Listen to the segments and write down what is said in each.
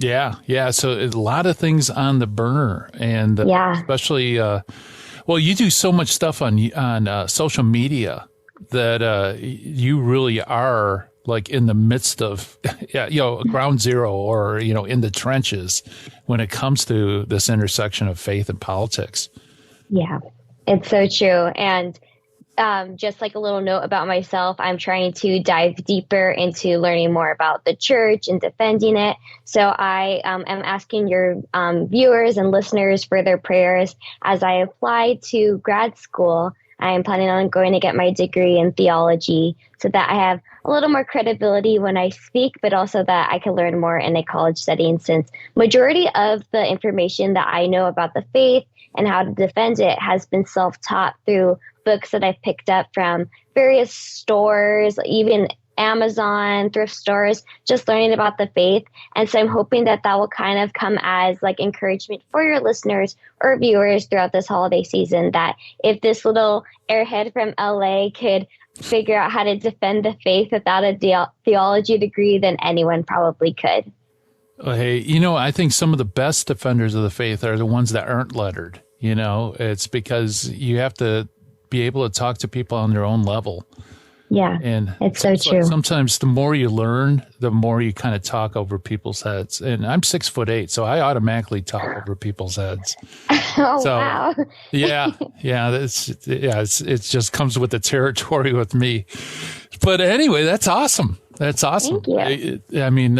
Yeah, yeah. So a lot of things on the burner, and Yeah. especially, well, you do so much stuff on social media that you really are like in the midst of, yeah, ground zero, or in the trenches when it comes to this intersection of faith and politics. Yeah, it's so true. And just like a little note about myself, I'm trying to dive deeper into learning more about the church and defending it. So I am asking your viewers and listeners for their prayers as I apply to grad school. I am planning on going to get my degree in theology so that I have a little more credibility when I speak, but also that I can learn more in a college setting, since majority of the information that I know about the faith and how to defend it has been self-taught through books that I've picked up from various stores, even Amazon, thrift stores, just learning about the faith. And so I'm hoping that that will kind of come as like encouragement for your listeners or viewers throughout this holiday season, that if this little airhead from LA could figure out how to defend the faith without a theology degree, then anyone probably could. Hey, I think some of the best defenders of the faith are the ones that aren't lettered. It's because you have to be able to talk to people on their own level. Yeah, And it's so true. sometimes the more you learn, the more you kind of talk over people's heads. And I'm 6'8", so I automatically talk over people's heads. Oh, So, wow. yeah, it just comes with the territory with me. But anyway, that's awesome. That's awesome. Thank you. I mean,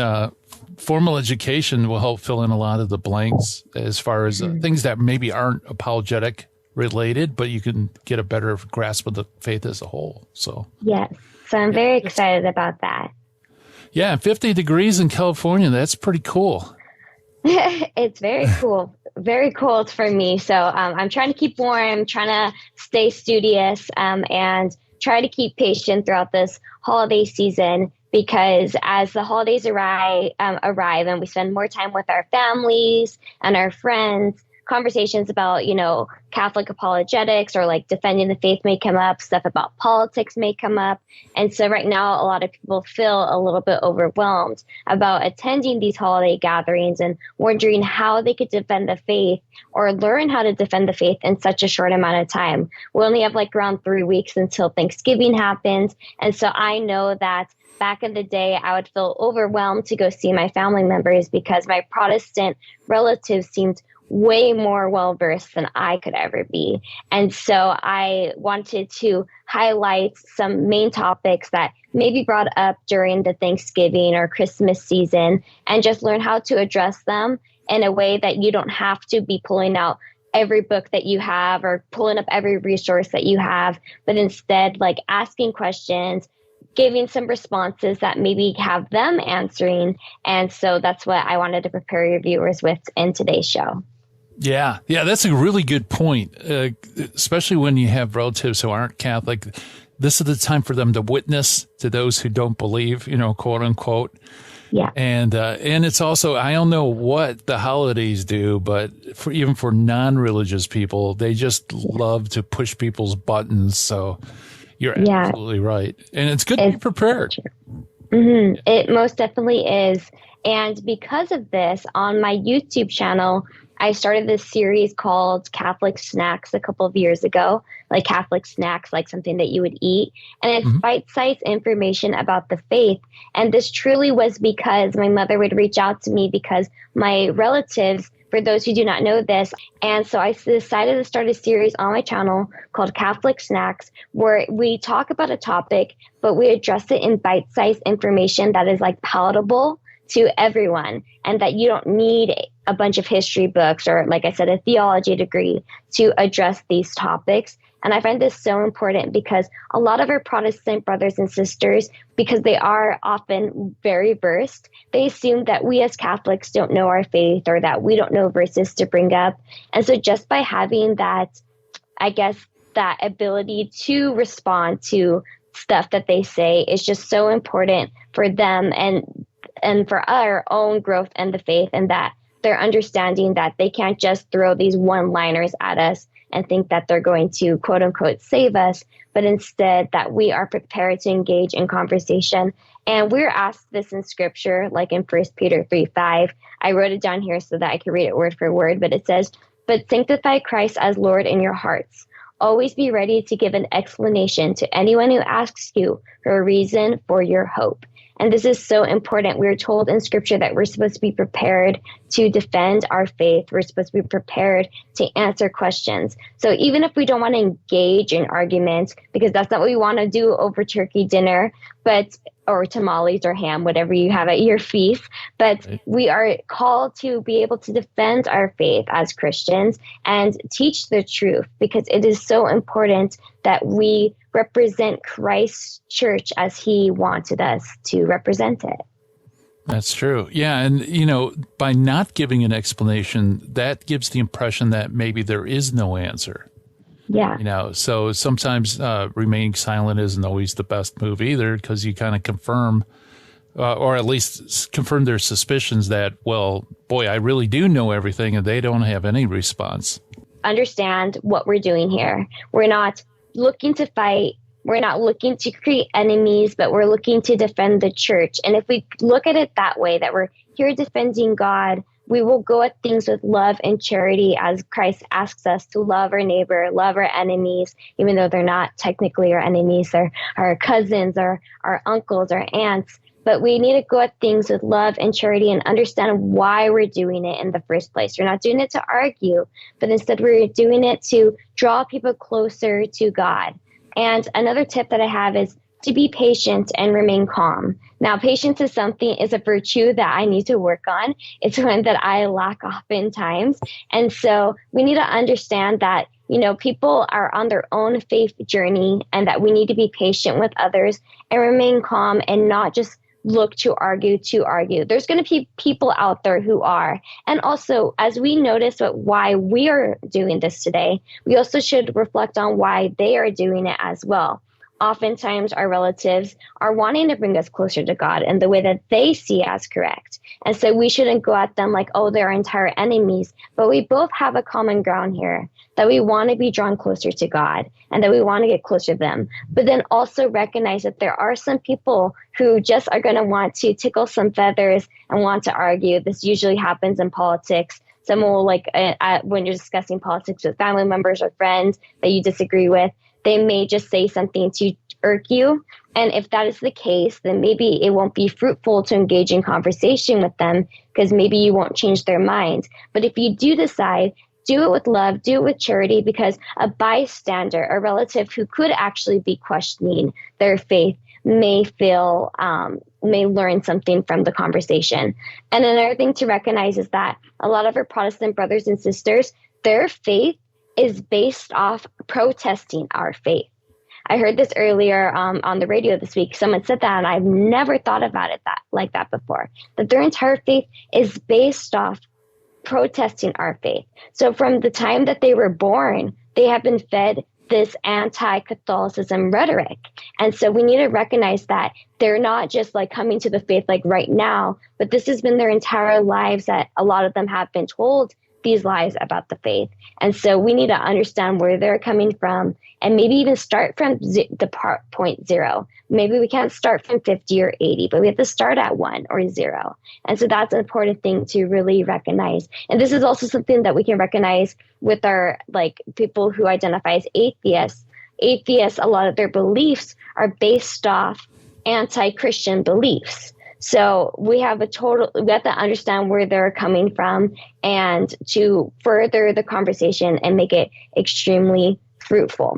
formal education will help fill in a lot of the blanks as far as things that maybe aren't apologetic related, but you can get a better grasp of the faith as a whole. So, Yes. So I'm very excited about that. yeah, 50 degrees in California, that's pretty cool. It's very cool. Very cold for me. So I'm trying to keep warm, trying to stay studious, and try to keep patient throughout this holiday season, because as the holidays arrive and we spend more time with our families and our friends, conversations about, Catholic apologetics or like defending the faith may come up, stuff about politics may come up. And so right now, a lot of people feel a little bit overwhelmed about attending these holiday gatherings and wondering how they could defend the faith or learn how to defend the faith in such a short amount of time. We only have like around 3 weeks until Thanksgiving happens. And so I know that back in the day, I would feel overwhelmed to go see my family members because my Protestant relatives seemed way more well-versed than I could ever be. And so I wanted to highlight some main topics that may be brought up during the Thanksgiving or Christmas season and just learn how to address them in a way that you don't have to be pulling out every book that you have or pulling up every resource that you have, but instead like asking questions, giving some responses that maybe have them answering. And so that's what I wanted to prepare your viewers with in today's show. Yeah, that's a really good point, especially when you have relatives who aren't Catholic. This is the time for them to witness to those who don't believe, quote unquote. Yeah. And it's also, I don't know what the holidays do, but even for non-religious people, they just love to push people's buttons. So you're absolutely right. And it's good to be prepared. Mm-hmm. It most definitely is. And because of this, on my YouTube channel, I started this series called Catholic Snacks a couple of years ago, like Catholic snacks, like something that you would eat. And it's bite-sized information about the faith. And this truly was because my mother would reach out to me because my relatives, for those who do not know this, and so I decided to start a series on my channel called Catholic Snacks, where we talk about a topic, but we address it in bite-sized information that is like palatable to everyone, and that you don't need a bunch of history books or, like I said, a theology degree to address these topics. And I find this so important because a lot of our Protestant brothers and sisters, because they are often very versed, they assume that we as Catholics don't know our faith or that we don't know verses to bring up. And so just by having that, I guess, that ability to respond to stuff that they say is just so important for them and for our own growth in the faith, and that they're understanding that they can't just throw these one-liners at us and think that they're going to quote unquote save us, but instead that we are prepared to engage in conversation. And we're asked this in scripture, like in 1 Peter 3:5. I wrote it down here so that I could read it word for word, but it says, "But sanctify Christ as Lord in your hearts. Always be ready to give an explanation to anyone who asks you for a reason for your hope." And this is so important. We're told in scripture that we're supposed to be prepared to defend our faith. We're supposed to be prepared to answer questions. So even if we don't want to engage in arguments, because that's not what we want to do over turkey dinner, or tamales or ham, whatever you have at your feast, but we are called to be able to defend our faith as Christians and teach the truth, because it is so important that we represent Christ's church as he wanted us to represent it. That's true. Yeah. And, you know, by not giving an explanation, that gives the impression that maybe there is no answer. Yeah. You know, so sometimes remaining silent isn't always the best move either, because you kind of confirm, or at least confirm their suspicions that, well, boy, I really do know everything, and they don't have any response. Understand what we're doing here. We're not looking to fight. We're not looking to create enemies, but we're looking to defend the church. And if we look at it that way, that we're here defending God, we will go at things with love and charity, as Christ asks us to love our neighbor, love our enemies, even though they're not technically our enemies. They're our cousins, or our uncles, or aunts. But we need to go at things with love and charity and understand why we're doing it in the first place. We're not doing it to argue, but instead we're doing it to draw people closer to God. And another tip that I have is to be patient and remain calm. Now, patience is a virtue that I need to work on. It's one that I lack oftentimes. And so we need to understand that, you know, people are on their own faith journey, and that we need to be patient with others and remain calm and not just look to argue. There's going to be people out there who are. And also, as we notice why we are doing this today, we also should reflect on why they are doing it as well. Oftentimes, our relatives are wanting to bring us closer to God in the way that they see as correct. And so we shouldn't go at them like, oh, they're our entire enemies. But we both have a common ground here, that we want to be drawn closer to God and that we want to get closer to them. But then also recognize that there are some people who just are going to want to tickle some feathers and want to argue. This usually happens in politics. Someone will, when you're discussing politics with family members or friends that you disagree with, they may just say something to irk you. And if that is the case, then maybe it won't be fruitful to engage in conversation with them, because maybe you won't change their mind. But if you do decide, do it with love, do it with charity, because a bystander, a relative who could actually be questioning their faith, may learn something from the conversation. And another thing to recognize is that a lot of our Protestant brothers and sisters, their faith is based off protesting our faith. I heard this earlier on the radio this week. Someone said that, and I've never thought about it like that before, that their entire faith is based off protesting our faith. So from the time that they were born, they have been fed this anti-Catholicism rhetoric. And so we need to recognize that they're not just like coming to the faith like right now, but this has been their entire lives, that a lot of them have been told these lies about the faith. And so we need to understand where they're coming from, and maybe even start from the point zero. Maybe we can't start from 50 or 80, but we have to start at 1 or 0. And so that's an important thing to really recognize. And this is also something that we can recognize with our people who identify as atheists. Atheists, a lot of their beliefs are based off anti-Christian beliefs. So we have to understand where they're coming from, and to further the conversation and make it extremely fruitful.